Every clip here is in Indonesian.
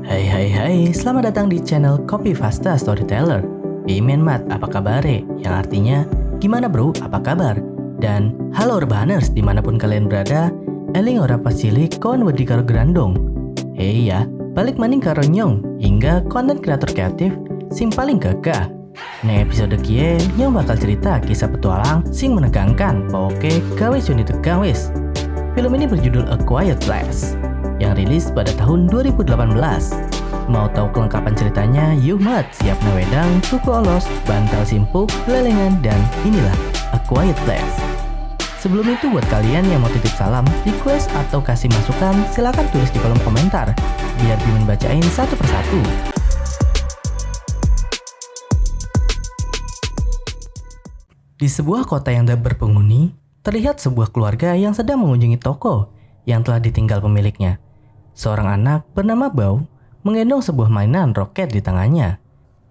Hai hai hai, selamat datang di channel Copy Fasta Storyteller. Bimen mat, apa kabare? Yang artinya, gimana bro, apa kabar? Dan halo Urbaners dimanapun kalian berada, eling ora pasilik kawan wedi karo grandong. Hei ya, balik maning karo nyong, hingga konten kreator kreatif sing paling gagah. Nah episode kie, nyong bakal cerita kisah petualang sing menegangkan, poke gawe suni tegang wis. Film ini berjudul A Quiet Place yang rilis pada tahun 2018. Mau tahu kelengkapan ceritanya? Yuk mat, siap nawedang, tuku olos, bantal simpuk, lelengan, dan inilah A Quiet Place. Sebelum itu buat kalian yang mau titip salam, request atau kasih masukan, silakan tulis di kolom komentar biar Bimin bacain satu persatu. Di sebuah kota yang tak berpenghuni, terlihat sebuah keluarga yang sedang mengunjungi toko yang telah ditinggal pemiliknya. Seorang anak bernama Bao menggendong sebuah mainan roket di tangannya.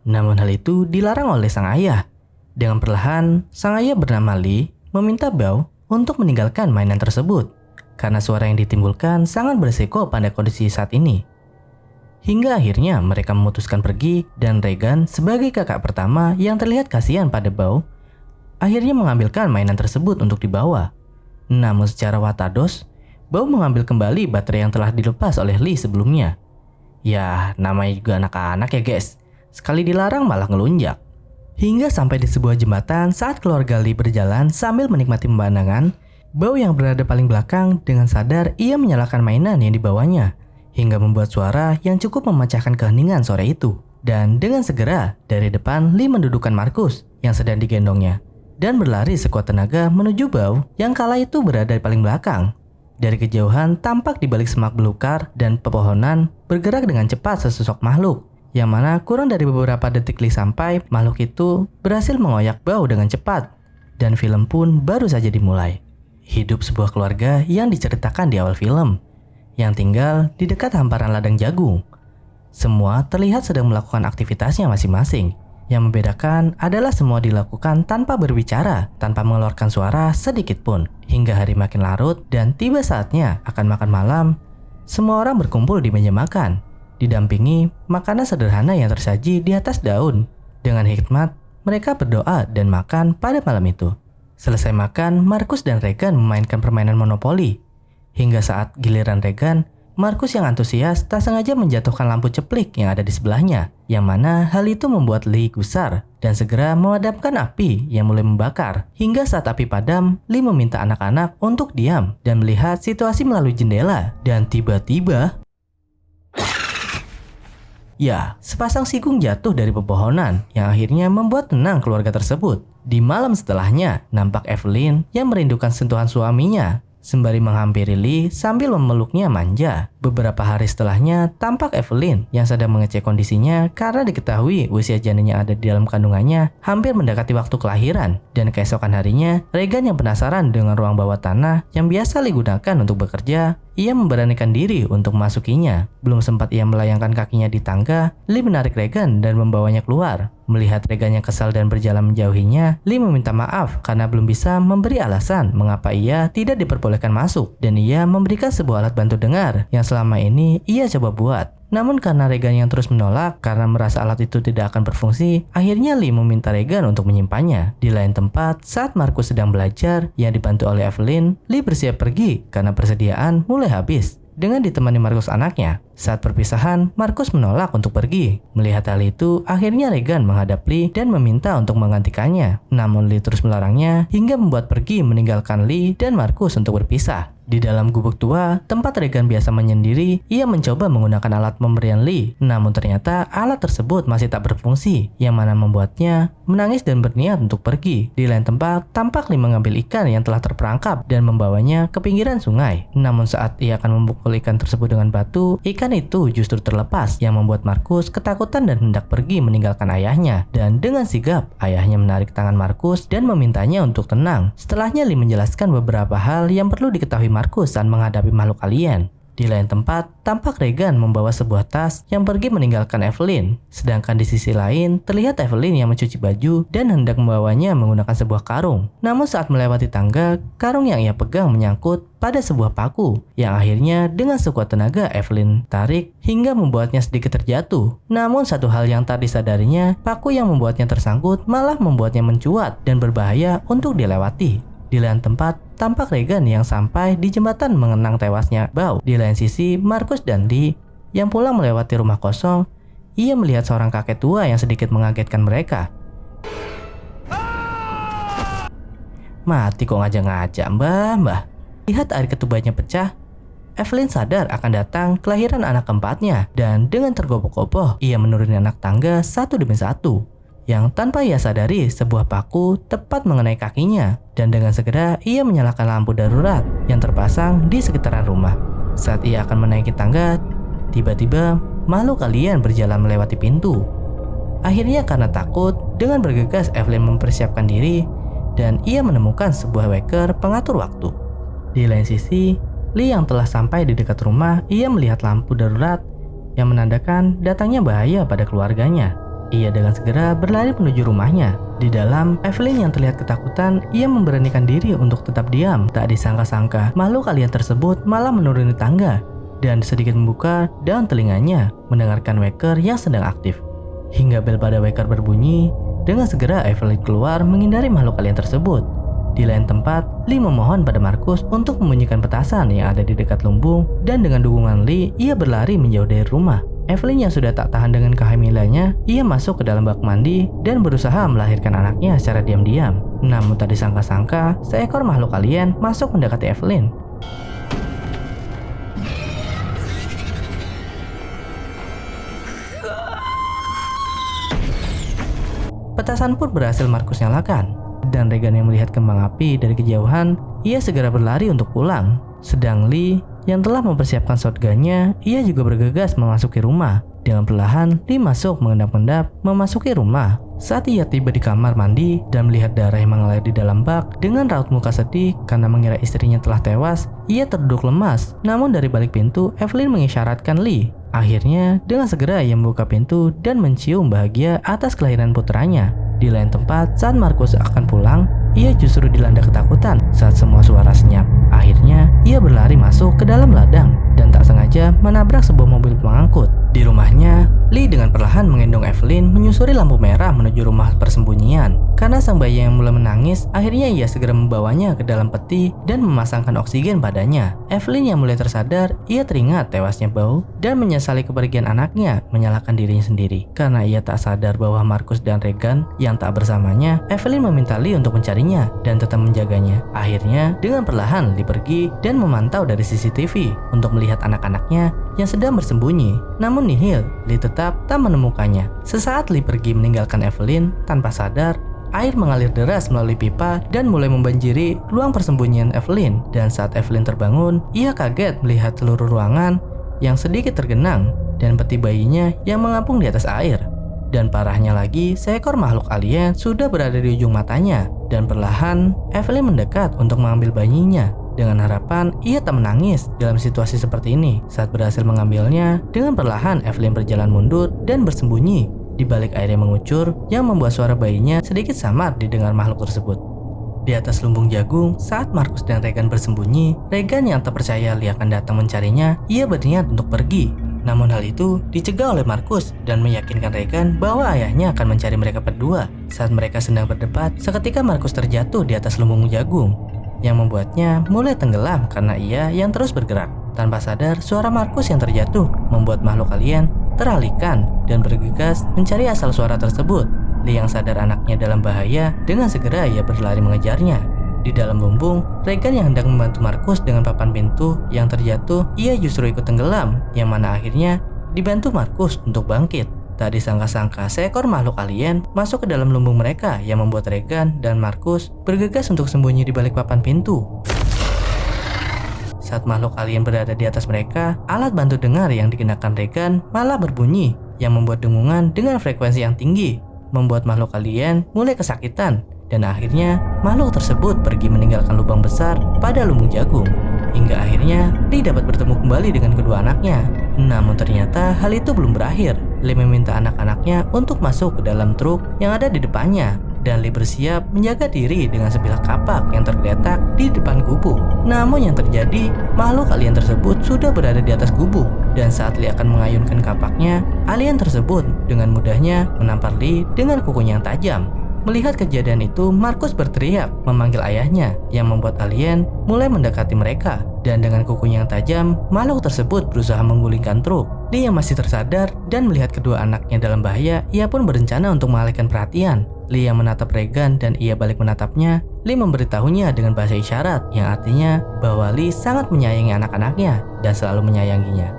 Namun hal itu dilarang oleh sang ayah. Dengan perlahan, sang ayah bernama Lee meminta Bao untuk meninggalkan mainan tersebut karena suara yang ditimbulkan sangat beresiko pada kondisi saat ini. Hingga akhirnya mereka memutuskan pergi dan Regan sebagai kakak pertama yang terlihat kasihan pada Bao akhirnya mengambilkan mainan tersebut untuk dibawa. Namun secara watados, Bao mengambil kembali baterai yang telah dilepas oleh Lee sebelumnya. Ya, namanya juga anak-anak ya guys. Sekali dilarang malah ngelunjak. Hingga sampai di sebuah jembatan saat keluarga Lee berjalan sambil menikmati pemandangan, Bao yang berada paling belakang dengan sadar ia menyalakan mainan yang dibawanya hingga membuat suara yang cukup memecahkan keheningan sore itu. Dan dengan segera dari depan Lee mendudukkan Markus yang sedang digendongnya dan berlari sekuat tenaga menuju Bao yang kala itu berada di paling belakang. Dari kejauhan tampak di balik semak belukar dan pepohonan bergerak dengan cepat sesosok makhluk, yang mana kurang dari beberapa detik Lee sampai makhluk itu berhasil mengoyak Bao dengan cepat, dan film pun baru saja dimulai. Hidup sebuah keluarga yang diceritakan di awal film, yang tinggal di dekat hamparan ladang jagung. Semua terlihat sedang melakukan aktivitasnya masing-masing. Yang membedakan adalah semua dilakukan tanpa berbicara, tanpa mengeluarkan suara sedikit pun. Hingga hari makin larut dan tiba saatnya akan makan malam, semua orang berkumpul di meja makan, didampingi makanan sederhana yang tersaji di atas daun. Dengan hikmat, mereka berdoa dan makan pada malam itu. Selesai makan, Markus dan Regan memainkan permainan monopoli. Hingga saat giliran Regan, Markus yang antusias tak sengaja menjatuhkan lampu ceplik yang ada di sebelahnya, yang mana hal itu membuat Lee gusar dan segera memadamkan api yang mulai membakar. Hingga saat api padam, Lee meminta anak-anak untuk diam dan melihat situasi melalui jendela. Dan tiba-tiba, ya, sepasang sikung jatuh dari pepohonan yang akhirnya membuat tenang keluarga tersebut. Di malam setelahnya, nampak Evelyn yang merindukan sentuhan suaminya sembari menghampiri Lee sambil memeluknya manja. Beberapa hari setelahnya, tampak Evelyn yang sedang mengecek kondisinya karena diketahui usia janinnya ada di dalam kandungannya hampir mendekati waktu kelahiran. Dan keesokan harinya, Regan yang penasaran dengan ruang bawah tanah yang biasa Lee gunakan untuk bekerja, ia memberanikan diri untuk memasukinya. Belum sempat ia melayangkan kakinya di tangga, Lee menarik Regan dan membawanya keluar. Melihat Regan yang kesal dan berjalan menjauhinya, Lee meminta maaf karena belum bisa memberi alasan mengapa ia tidak diperbolehkan masuk. Dan ia memberikan sebuah alat bantu dengar yang selama ini ia coba buat. Namun karena Regan yang terus menolak karena merasa alat itu tidak akan berfungsi, akhirnya Lee meminta Regan untuk menyimpannya. Di lain tempat, saat Markus sedang belajar yang dibantu oleh Evelyn, Lee bersiap pergi karena persediaan mulai habis. Dengan ditemani Markus anaknya, saat perpisahan, Markus menolak untuk pergi. Melihat hal itu, akhirnya Regan menghadap Lee dan meminta untuk menggantikannya. Namun Lee terus melarangnya hingga membuat pergi meninggalkan Lee dan Markus untuk berpisah. Di dalam gubuk tua, tempat Regan biasa menyendiri, ia mencoba menggunakan alat pemberian Lee. Namun ternyata alat tersebut masih tak berfungsi, yang mana membuatnya menangis dan berniat untuk pergi. Di lain tempat, tampak Lee mengambil ikan yang telah terperangkap dan membawanya ke pinggiran sungai. Namun saat ia akan memukul ikan tersebut dengan batu, ikan itu justru terlepas, yang membuat Markus ketakutan dan hendak pergi meninggalkan ayahnya. Dan dengan sigap, ayahnya menarik tangan Markus dan memintanya untuk tenang. Setelahnya Lee menjelaskan beberapa hal yang perlu diketahui Markus saat menghadapi makhluk alien. Di lain tempat, tampak Regan membawa sebuah tas yang pergi meninggalkan Evelyn. Sedangkan di sisi lain, terlihat Evelyn yang mencuci baju dan hendak membawanya menggunakan sebuah karung. Namun saat melewati tangga, karung yang ia pegang menyangkut pada sebuah paku yang akhirnya dengan sekuat tenaga Evelyn tarik hingga membuatnya sedikit terjatuh. Namun satu hal yang tak disadarinya, paku yang membuatnya tersangkut malah membuatnya mencuat dan berbahaya untuk dilewati. Di lain tempat, tampak Regan yang sampai di jembatan mengenang tewasnya Bao. Di lain sisi, Marcus dan Lee yang pulang melewati rumah kosong, ia melihat seorang kakek tua yang sedikit mengagetkan mereka. Mati kok ngajak-ngajak, mbah. Lihat air ketubanya pecah, Evelyn sadar akan datang kelahiran anak keempatnya dan dengan tergopoh-gopoh, ia menuruni anak tangga satu demi satu. Yang tanpa ia sadari sebuah paku tepat mengenai kakinya dan dengan segera ia menyalakan lampu darurat yang terpasang di sekitaran rumah. Saat ia akan menaiki tangga, tiba-tiba makhluk alien berjalan melewati pintu. Akhirnya karena takut, dengan bergegas Evelyn mempersiapkan diri dan ia menemukan sebuah waker pengatur waktu. Di lain sisi, Lee yang telah sampai di dekat rumah, ia melihat lampu darurat yang menandakan datangnya bahaya pada keluarganya. Ia dengan segera berlari menuju rumahnya. Di dalam, Evelyn yang terlihat ketakutan, ia memberanikan diri untuk tetap diam. Tak disangka-sangka, makhluk alien tersebut malah menuruni tangga dan sedikit membuka daun telinganya mendengarkan waker yang sedang aktif. Hingga bel pada waker berbunyi, dengan segera Evelyn keluar menghindari makhluk alien tersebut. Di lain tempat, Lee memohon pada Marcus untuk membunyikan petasan yang ada di dekat lumbung dan dengan dukungan Lee, ia berlari menjauh dari rumah. Evelyn yang sudah tak tahan dengan kehamilannya, ia masuk ke dalam bak mandi dan berusaha melahirkan anaknya secara diam-diam. Namun tak disangka-sangka, seekor makhluk alien masuk mendekati Evelyn. Petasan pun berhasil Marcus nyalakan, dan Regan yang melihat kembang api dari kejauhan, ia segera berlari untuk pulang. Sedang Lee yang telah mempersiapkan shotgunnya, ia juga bergegas memasuki rumah. Dengan perlahan, Lee masuk mengendap-endap memasuki rumah. Saat ia tiba di kamar mandi dan melihat darah yang mengalir di dalam bak, dengan raut muka sedih karena mengira istrinya telah tewas, ia terduduk lemas. Namun dari balik pintu, Evelyn mengisyaratkan Lee. Akhirnya, dengan segera ia membuka pintu dan mencium bahagia atas kelahiran putranya. Di lain tempat, saat Marcus akan pulang, ia justru dilanda ketakutan saat semua suara senyap. Akhirnya, ia berlari masuk ke dalam ladang dan tak sengaja menabrak sebuah mobil pengangkut. Di rumahnya, Lee dengan perlahan menggendong Evelyn menyusuri lampu merah menuju rumah persembunyian. Karena sang bayi yang mulai menangis, akhirnya ia segera membawanya ke dalam peti dan memasangkan oksigen padanya. Evelyn yang mulai tersadar, ia teringat tewasnya Bao dan menyesali kepergian anaknya, menyalahkan dirinya sendiri. Karena ia tak sadar bahwa Marcus dan Regan yang tak bersamanya, Evelyn meminta Lee untuk mencarinya dan tetap menjaganya. Akhirnya, dengan perlahan Lee pergi dan memantau dari CCTV untuk melihat anak-anaknya yang sedang bersembunyi. Namun nihil, Lee tetap tak menemukannya. Sesaat Lee pergi meninggalkan Evelyn, tanpa sadar, air mengalir deras melalui pipa dan mulai membanjiri ruang persembunyian Evelyn. Dan saat Evelyn terbangun, ia kaget melihat seluruh ruangan yang sedikit tergenang dan peti bayinya yang mengapung di atas air. Dan parahnya lagi, seekor makhluk alien sudah berada di ujung matanya. Dan perlahan, Evelyn mendekat untuk mengambil bayinya. Dengan harapan ia tak menangis dalam situasi seperti ini. Saat berhasil mengambilnya, dengan perlahan Evelyn berjalan mundur dan bersembunyi di balik air yang mengucur yang membuat suara bayinya sedikit samar didengar makhluk tersebut. Di atas lumbung jagung, saat Marcus dan Regan bersembunyi, Regan yang tak percaya Lee akan datang mencarinya, ia berniat untuk pergi. Namun hal itu dicegah oleh Marcus dan meyakinkan Regan bahwa ayahnya akan mencari mereka berdua. Saat mereka sedang berdebat, seketika Marcus terjatuh di atas lumbung jagung yang membuatnya mulai tenggelam karena ia yang terus bergerak. Tanpa sadar, suara Marcus yang terjatuh membuat makhluk alien teralihkan dan bergegas mencari asal suara tersebut. Lee yang sadar anaknya dalam bahaya, dengan segera ia berlari mengejarnya. Di dalam lumbung, Regan yang hendak membantu Marcus dengan papan pintu yang terjatuh, ia justru ikut tenggelam, yang mana akhirnya dibantu Marcus untuk bangkit. Tak disangka-sangka, seekor makhluk alien masuk ke dalam lumbung mereka yang membuat Regan dan Marcus bergegas untuk sembunyi di balik papan pintu. Saat makhluk alien berada di atas mereka, alat bantu dengar yang dikenakan Regan malah berbunyi yang membuat dengungan dengan frekuensi yang tinggi, membuat makhluk alien mulai kesakitan dan akhirnya makhluk tersebut pergi meninggalkan lubang besar pada lumbung jagung. hingga akhirnya Lee dapat bertemu kembali dengan kedua anaknya. Namun ternyata hal itu belum berakhir. Lee meminta anak-anaknya untuk masuk ke dalam truk yang ada di depannya, dan Lee bersiap menjaga diri dengan sebilah kapak yang tergeletak di depan gubuk. Namun yang terjadi, makhluk alien tersebut sudah berada di atas gubuk, dan saat Lee akan mengayunkan kapaknya, alien tersebut dengan mudahnya menampar Lee dengan kukunya yang tajam. Melihat kejadian itu, Markus berteriak memanggil ayahnya, yang membuat alien mulai mendekati mereka. Dan dengan kukunya yang tajam, makhluk tersebut berusaha menggulingkan truk. Lee yang masih tersadar dan melihat kedua anaknya dalam bahaya, ia pun berencana untuk mengalihkan perhatian. Lee yang menatap Regan dan ia balik menatapnya. Lee memberitahunya dengan bahasa isyarat, yang artinya bahwa Lee sangat menyayangi anak-anaknya dan selalu menyayanginya.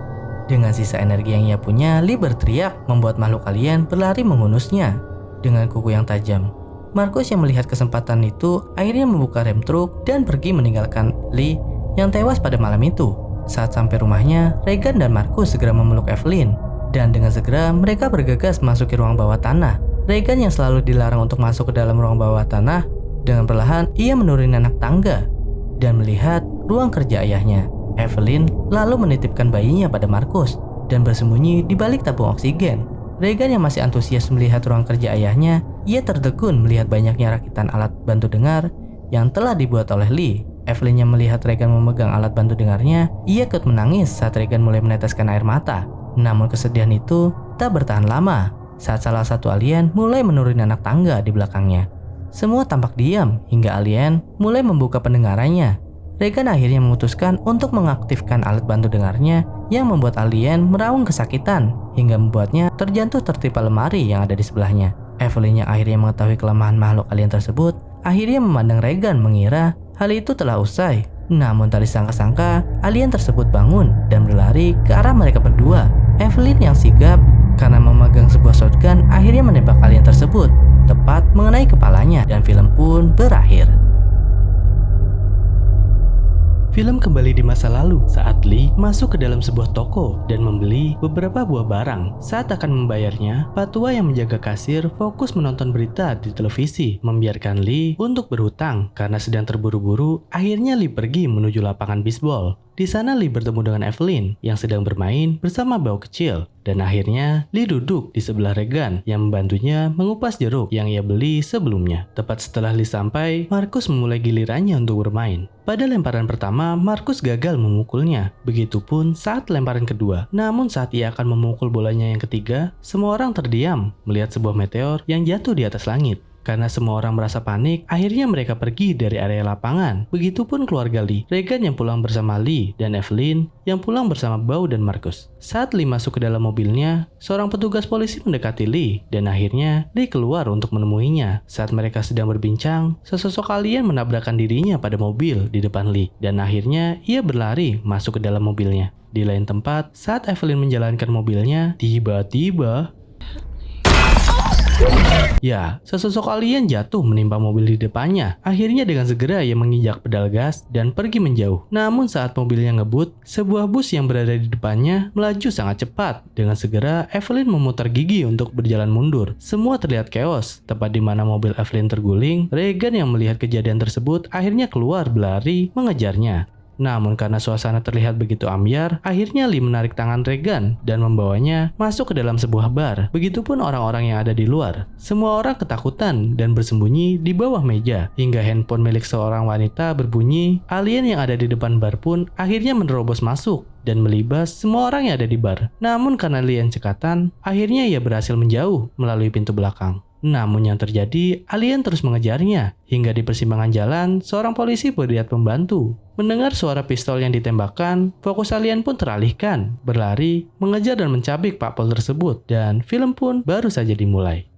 Dengan sisa energi yang ia punya, Lee berteriak membuat makhluk alien berlari menghunusnya dengan kuku yang tajam. Markus yang melihat kesempatan itu akhirnya membuka rem truk dan pergi meninggalkan Lee yang tewas pada malam itu. Saat sampai rumahnya, Regan dan Markus segera memeluk Evelyn, dan dengan segera mereka bergegas memasuki ruang bawah tanah. Regan yang selalu dilarang untuk masuk ke dalam ruang bawah tanah, dengan perlahan ia menuruni anak tangga dan melihat ruang kerja ayahnya. Evelyn lalu menitipkan bayinya pada Markus dan bersembunyi di balik tabung oksigen. Regan yang masih antusias melihat ruang kerja ayahnya, ia tertegun melihat banyaknya rakitan alat bantu dengar yang telah dibuat oleh Lee. Evelyn yang melihat Regan memegang alat bantu dengarnya, ia ikut menangis saat Regan mulai meneteskan air mata. Namun kesedihan itu tak bertahan lama saat salah satu alien mulai menuruni anak tangga di belakangnya. Semua tampak diam hingga alien mulai membuka pendengarannya. Regan akhirnya memutuskan untuk mengaktifkan alat bantu dengarnya yang membuat alien meraung kesakitan hingga membuatnya terjatuh tertimpa lemari yang ada di sebelahnya. Evelyn yang akhirnya mengetahui kelemahan makhluk alien tersebut akhirnya memandang Regan mengira hal itu telah usai. Namun tak disangka-sangka alien tersebut bangun dan berlari ke arah mereka berdua. Evelyn yang sigap karena memegang sebuah shotgun akhirnya menembak alien tersebut tepat mengenai kepalanya dan film pun berakhir. Film kembali di masa lalu saat Lee masuk ke dalam sebuah toko dan membeli beberapa buah barang. Saat akan membayarnya, Pak Tua yang menjaga kasir fokus menonton berita di televisi, membiarkan Lee untuk berhutang karena sedang terburu-buru. Akhirnya Lee pergi menuju lapangan bisbol. Di sana Lee bertemu dengan Evelyn yang sedang bermain bersama Bao kecil. Dan akhirnya Lee duduk di sebelah Regan yang membantunya mengupas jeruk yang ia beli sebelumnya. Tepat setelah Lee sampai, Markus memulai gilirannya untuk bermain. Pada lemparan pertama, Markus gagal memukulnya. Begitupun saat lemparan kedua. Namun saat ia akan memukul bolanya yang ketiga, semua orang terdiam melihat sebuah meteor yang jatuh di atas langit. Karena semua orang merasa panik, akhirnya mereka pergi dari area lapangan. Begitupun keluarga Lee, Regan yang pulang bersama Lee, dan Evelyn yang pulang bersama Bao dan Markus. Saat Lee masuk ke dalam mobilnya, seorang petugas polisi mendekati Lee, dan akhirnya Lee keluar untuk menemuinya. Saat mereka sedang berbincang, sesosok alien menabrakkan dirinya pada mobil di depan Lee, dan akhirnya ia berlari masuk ke dalam mobilnya. Di lain tempat, saat Evelyn menjalankan mobilnya, tiba-tiba ya, sesosok alien jatuh menimpa mobil di depannya. Akhirnya dengan segera ia menginjak pedal gas dan pergi menjauh. Namun saat mobilnya ngebut, sebuah bus yang berada di depannya melaju sangat cepat. Dengan segera, Evelyn memutar gigi untuk berjalan mundur. Semua terlihat chaos. Tepat di mana mobil Evelyn terguling, Regan yang melihat kejadian tersebut akhirnya keluar berlari mengejarnya. Namun karena suasana terlihat begitu ambyar, akhirnya Lee menarik tangan Regan dan membawanya masuk ke dalam sebuah bar. Begitupun orang-orang yang ada di luar. Semua orang ketakutan dan bersembunyi di bawah meja. Hingga handphone milik seorang wanita berbunyi, alien yang ada di depan bar pun akhirnya menerobos masuk dan melibas semua orang yang ada di bar. Namun karena Lee yang cekatan, akhirnya ia berhasil menjauh melalui pintu belakang. Namun yang terjadi, alien terus mengejarnya. Hingga di persimpangan jalan, seorang polisi berniat membantu. Mendengar suara pistol yang ditembakkan, fokus alien pun teralihkan, berlari, mengejar dan mencabik Pak Pol tersebut. Dan film pun baru saja dimulai.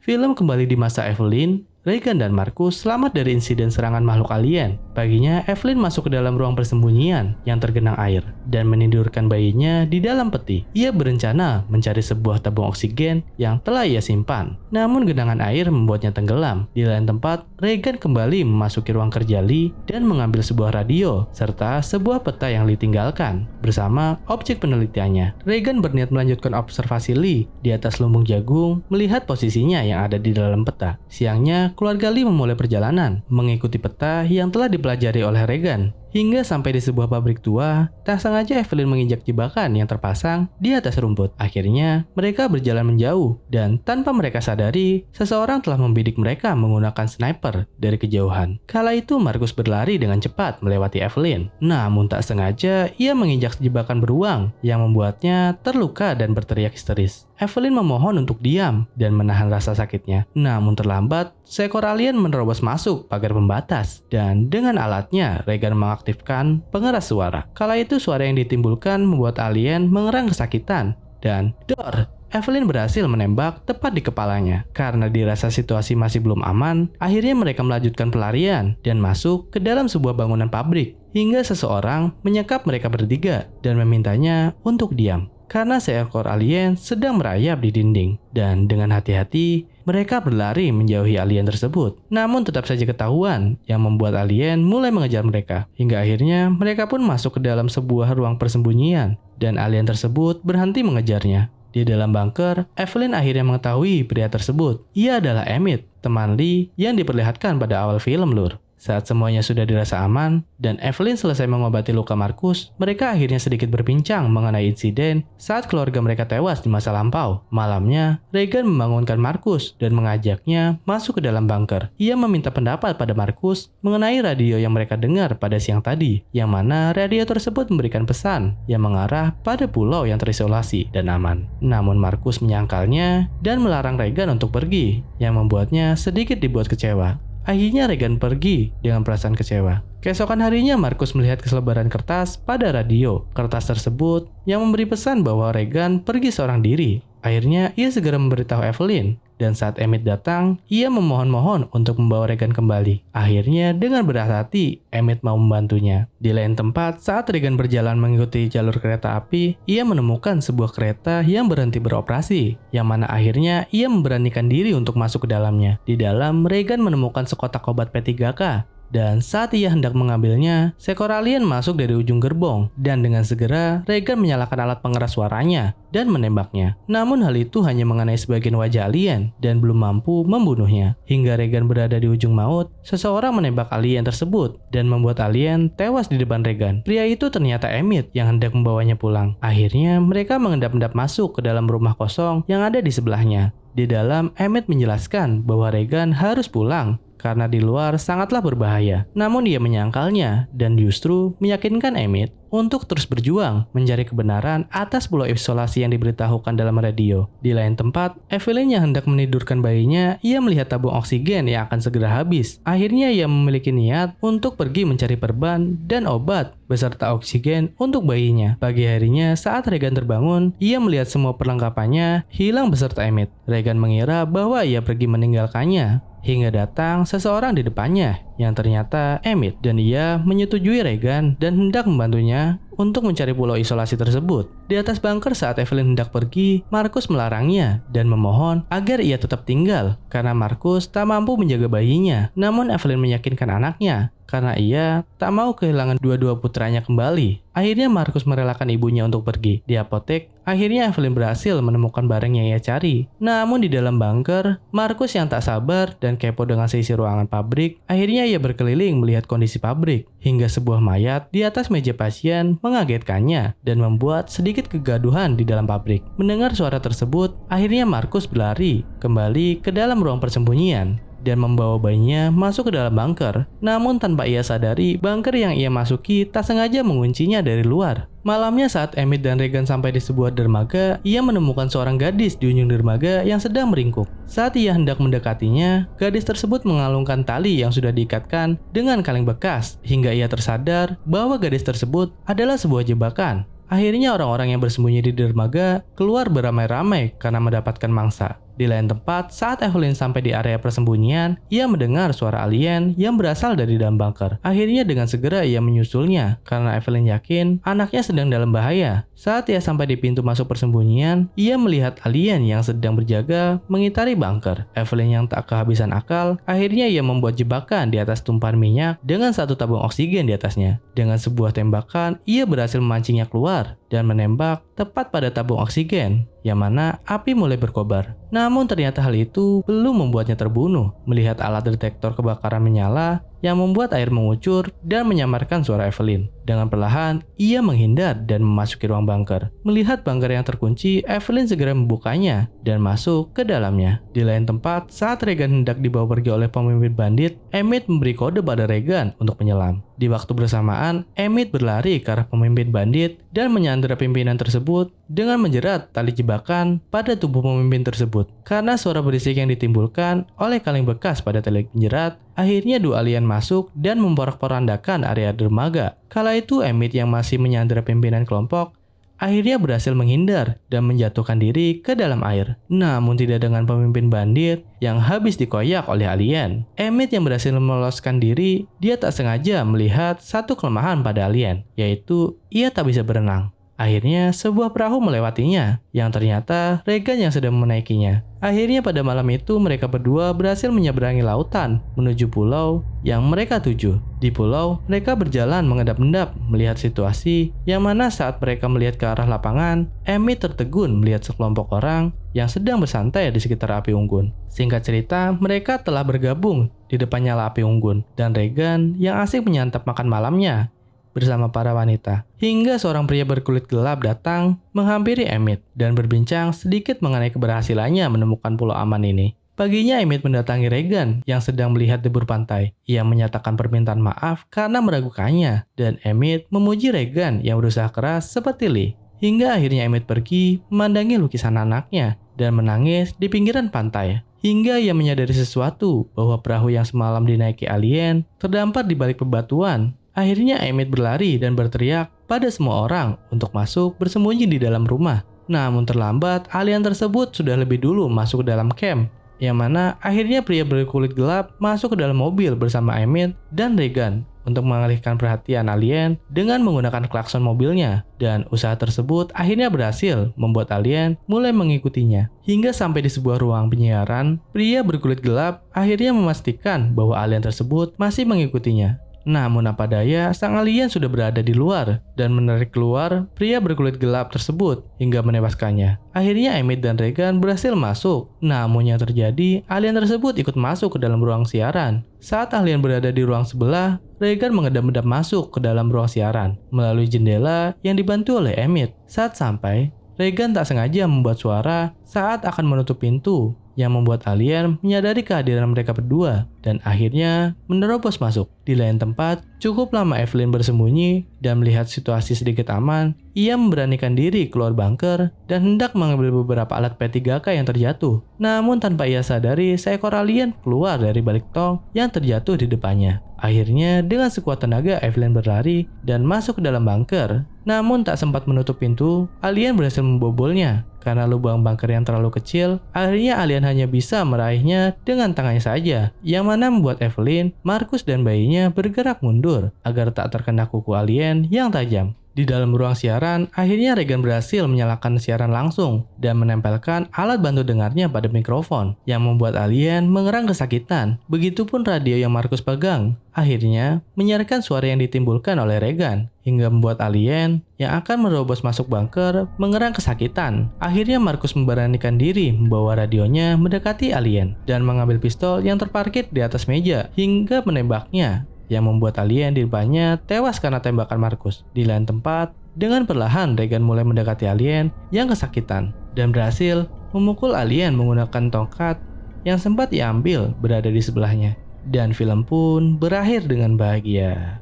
Film kembali di masa Evelyn, Regan dan Markus selamat dari insiden serangan makhluk alien. Paginya, Evelyn masuk ke dalam ruang persembunyian yang tergenang air dan menidurkan bayinya di dalam peti. Ia berencana mencari sebuah tabung oksigen yang telah ia simpan. Namun genangan air membuatnya tenggelam. Di lain tempat, Regan kembali memasuki ruang kerja Lee dan mengambil sebuah radio serta sebuah peta yang Lee tinggalkan bersama objek penelitiannya. Regan berniat melanjutkan observasi Lee di atas lumbung jagung melihat posisinya yang ada di dalam peta. Siangnya, keluarga Lee memulai perjalanan mengikuti peta yang telah dipelajari oleh Regan. Hingga sampai di sebuah pabrik tua, tak sengaja Evelyn menginjak jebakan yang terpasang di atas rumput. Akhirnya, mereka berjalan menjauh, dan tanpa mereka sadari, seseorang telah membidik mereka menggunakan sniper dari kejauhan. Kala itu, Markus berlari dengan cepat melewati Evelyn. Namun tak sengaja, ia menginjak jebakan beruang yang membuatnya terluka dan berteriak histeris. Evelyn memohon untuk diam dan menahan rasa sakitnya. Namun terlambat, seekor alien menerobos masuk pagar pembatas, dan dengan alatnya, Regan mengaktifkan pengeras suara. Kala itu suara yang ditimbulkan membuat alien mengerang kesakitan, dan dor! Evelyn berhasil menembak tepat di kepalanya. Karena dirasa situasi masih belum aman, akhirnya mereka melanjutkan pelarian dan masuk ke dalam sebuah bangunan pabrik, hingga seseorang menyekap mereka bertiga dan memintanya untuk diam. Karena seekor alien sedang merayap di dinding, dan dengan hati-hati mereka berlari menjauhi alien tersebut. Namun tetap saja ketahuan yang membuat alien mulai mengejar mereka, hingga akhirnya mereka pun masuk ke dalam sebuah ruang persembunyian, dan alien tersebut berhenti mengejarnya. Di dalam bunker, Evelyn akhirnya mengetahui pria tersebut. Ia adalah Emmett, teman Lee yang diperlihatkan pada awal film, Lur. Saat semuanya sudah dirasa aman, dan Evelyn selesai mengobati luka Markus, mereka akhirnya sedikit berbincang mengenai insiden saat keluarga mereka tewas di masa lampau. Malamnya, Regan membangunkan Markus dan mengajaknya masuk ke dalam bunker. Ia meminta pendapat pada Markus mengenai radio yang mereka dengar pada siang tadi, yang mana radio tersebut memberikan pesan yang mengarah pada pulau yang terisolasi dan aman. Namun Markus menyangkalnya dan melarang Regan untuk pergi, yang membuatnya sedikit dibuat kecewa. Akhirnya Regan pergi dengan perasaan kecewa. Keesokan harinya Markus melihat selebaran kertas pada radio. Kertas tersebut yang memberi pesan bahwa Regan pergi seorang diri. Akhirnya ia segera memberitahu Evelyn. Dan saat Emmett datang, ia memohon-mohon untuk membawa Regan kembali. Akhirnya dengan berat hati, Emmett mau membantunya. Di lain tempat, saat Regan berjalan mengikuti jalur kereta api, ia menemukan sebuah kereta yang berhenti beroperasi, yang mana akhirnya ia memberanikan diri untuk masuk ke dalamnya. Di dalam, Regan menemukan sekotak obat P3K. Dan saat ia hendak mengambilnya, seekor alien masuk dari ujung gerbong, dan dengan segera Regan menyalakan alat pengeras suaranya dan menembaknya. Namun hal itu hanya mengenai sebagian wajah alien dan belum mampu membunuhnya. Hingga Regan berada di ujung maut, seseorang menembak alien tersebut dan membuat alien tewas di depan Regan. Pria itu ternyata Emmett yang hendak membawanya pulang. Akhirnya mereka mengendap-endap masuk ke dalam rumah kosong yang ada di sebelahnya. Di dalam, Emmett menjelaskan bahwa Regan harus pulang karena di luar sangatlah berbahaya. Namun ia menyangkalnya dan justru meyakinkan Emmett untuk terus berjuang mencari kebenaran atas pulau isolasi yang diberitahukan dalam radio. Di lain tempat, Evelyn yang hendak menidurkan bayinya, ia melihat tabung oksigen yang akan segera habis. Akhirnya ia memiliki niat untuk pergi mencari perban dan obat beserta oksigen untuk bayinya. Pagi harinya saat Regan terbangun, ia melihat semua perlengkapannya hilang beserta Emmett. Regan mengira bahwa ia pergi meninggalkannya. Hingga datang seseorang di depannya yang ternyata Emmett, dan ia menyetujui Regan dan hendak membantunya untuk mencari pulau isolasi tersebut. Di atas bunker saat Evelyn hendak pergi, Markus melarangnya dan memohon agar ia tetap tinggal karena Markus tak mampu menjaga bayinya. Namun Evelyn meyakinkan anaknya karena ia tak mau kehilangan dua-dua putranya kembali. Akhirnya Markus merelakan ibunya untuk pergi. Di apotek, akhirnya Evelyn berhasil menemukan barang yang ia cari. Namun di dalam bunker, Markus yang tak sabar dan kepo dengan seisi ruangan pabrik, akhirnya ia berkeliling melihat kondisi pabrik. Hingga sebuah mayat di atas meja pasien mengagetkannya dan membuat sedikit kegaduhan di dalam pabrik. Mendengar suara tersebut, akhirnya Markus berlari kembali ke dalam ruang persembunyian dan membawa bayinya masuk ke dalam bunker. Namun tanpa ia sadari, bunker yang ia masuki tak sengaja menguncinya dari luar. Malamnya saat Emmett dan Regan sampai di sebuah dermaga, ia menemukan seorang gadis di ujung dermaga yang sedang meringkuk. Saat ia hendak mendekatinya, gadis tersebut mengalungkan tali yang sudah diikatkan dengan kaleng bekas, hingga ia tersadar bahwa gadis tersebut adalah sebuah jebakan. Akhirnya orang-orang yang bersembunyi di dermaga keluar beramai-ramai karena mendapatkan mangsa. Di lain tempat, saat Evelyn sampai di area persembunyian, ia mendengar suara alien yang berasal dari dalam bunker. Akhirnya dengan segera ia menyusulnya, karena Evelyn yakin anaknya sedang dalam bahaya. Saat ia sampai di pintu masuk persembunyian, ia melihat alien yang sedang berjaga mengitari bunker. Evelyn yang tak kehabisan akal, akhirnya ia membuat jebakan di atas tumpahan minyak dengan satu tabung oksigen di atasnya. Dengan sebuah tembakan, ia berhasil memancingnya keluar dan menembak tepat pada tabung oksigen, yang mana api mulai berkobar. Namun ternyata hal itu belum membuatnya terbunuh. Melihat alat detektor kebakaran menyala, yang membuat air mengucur dan menyamarkan suara Evelyn. Dengan perlahan, ia menghindar dan memasuki ruang bunker. Melihat bunker yang terkunci, Evelyn segera membukanya dan masuk ke dalamnya. Di lain tempat, saat Regan hendak dibawa pergi oleh pemimpin bandit, Emmett memberi kode pada Regan untuk menyelam. Di waktu bersamaan, Emmett berlari ke arah pemimpin bandit dan menyandera pimpinan tersebut dengan menjerat tali jebakan pada tubuh pemimpin tersebut. Karena suara berisik yang ditimbulkan oleh kaleng bekas pada tali penjerat, akhirnya dua alien masuk dan memporak-porandakan area dermaga. Kala itu Emmett yang masih menyandera pimpinan kelompok akhirnya berhasil menghindar dan menjatuhkan diri ke dalam air. Namun tidak dengan pemimpin bandit yang habis dikoyak oleh alien. Emmett yang berhasil meloloskan diri, dia tak sengaja melihat satu kelemahan pada alien, yaitu ia tak bisa berenang. Akhirnya sebuah perahu melewatinya, yang ternyata Regan yang sedang menaikinya. Akhirnya pada malam itu mereka berdua berhasil menyeberangi lautan menuju pulau yang mereka tuju. Di pulau, mereka berjalan mengendap-endap melihat situasi yang mana saat mereka melihat ke arah lapangan, Emmett tertegun melihat sekelompok orang yang sedang bersantai di sekitar api unggun. Singkat cerita, mereka telah bergabung di depan nyala api unggun dan Regan yang asik menyantap makan malamnya bersama para wanita. Hingga seorang pria berkulit gelap datang menghampiri Emmett dan berbincang sedikit mengenai keberhasilannya menemukan pulau aman ini. Paginya Emmett mendatangi Regan yang sedang melihat debur pantai. Ia menyatakan permintaan maaf karena meragukannya dan Emmett memuji Regan yang berusaha keras seperti Lee. Hingga akhirnya Emmett pergi memandangi lukisan anaknya dan menangis di pinggiran pantai. Hingga ia menyadari sesuatu bahwa perahu yang semalam dinaiki alien terdampar di balik bebatuan. Akhirnya Emmett berlari dan berteriak pada semua orang untuk masuk bersembunyi di dalam rumah. Namun terlambat, alien tersebut sudah lebih dulu masuk ke dalam camp. Yang mana akhirnya pria berkulit gelap masuk ke dalam mobil bersama Emmett dan Regan untuk mengalihkan perhatian alien dengan menggunakan klakson mobilnya. Dan usaha tersebut akhirnya berhasil membuat alien mulai mengikutinya. Hingga sampai di sebuah ruang penyiaran, pria berkulit gelap akhirnya memastikan bahwa alien tersebut masih mengikutinya. Namun apa daya, sang alien sudah berada di luar dan menarik keluar pria berkulit gelap tersebut hingga menewaskannya. Akhirnya Emmett dan Regan berhasil masuk. Namun yang terjadi, alien tersebut ikut masuk ke dalam ruang siaran. Saat alien berada di ruang sebelah, Regan mengedap-edap masuk ke dalam ruang siaran melalui jendela yang dibantu oleh Emmett. Saat sampai, Regan tak sengaja membuat suara saat akan menutup pintu, yang membuat alien menyadari kehadiran mereka berdua dan akhirnya menerobos masuk. Di lain tempat, cukup lama Evelyn bersembunyi dan melihat situasi sedikit aman, ia memberanikan diri keluar bunker dan hendak mengambil beberapa alat P3K yang terjatuh. Namun tanpa ia sadari, seekor alien keluar dari balik tong yang terjatuh di depannya. Akhirnya dengan sekuat tenaga Evelyn berlari dan masuk ke dalam bunker. Namun tak sempat menutup pintu, alien berhasil membobolnya. Karena lubang bunker yang terlalu kecil, akhirnya alien hanya bisa meraihnya dengan tangannya saja, yang mana membuat Evelyn, Marcus dan bayinya bergerak mundur agar tak terkena kuku alien yang tajam. Di dalam ruang siaran, akhirnya Regan berhasil menyalakan siaran langsung dan menempelkan alat bantu dengarnya pada mikrofon yang membuat alien mengerang kesakitan. Begitupun radio yang Marcus pegang. Akhirnya menyiarkan suara yang ditimbulkan oleh Regan hingga membuat alien yang akan merobos masuk bunker mengerang kesakitan. Akhirnya Marcus memberanikan diri membawa radionya mendekati alien dan mengambil pistol yang terparkir di atas meja hingga menembaknya, yang membuat alien di depannya tewas karena tembakan Marcus. Di lain tempat, dengan perlahan Regan mulai mendekati alien yang kesakitan dan berhasil memukul alien menggunakan tongkat yang sempat ia ambil berada di sebelahnya. Dan film pun berakhir dengan bahagia.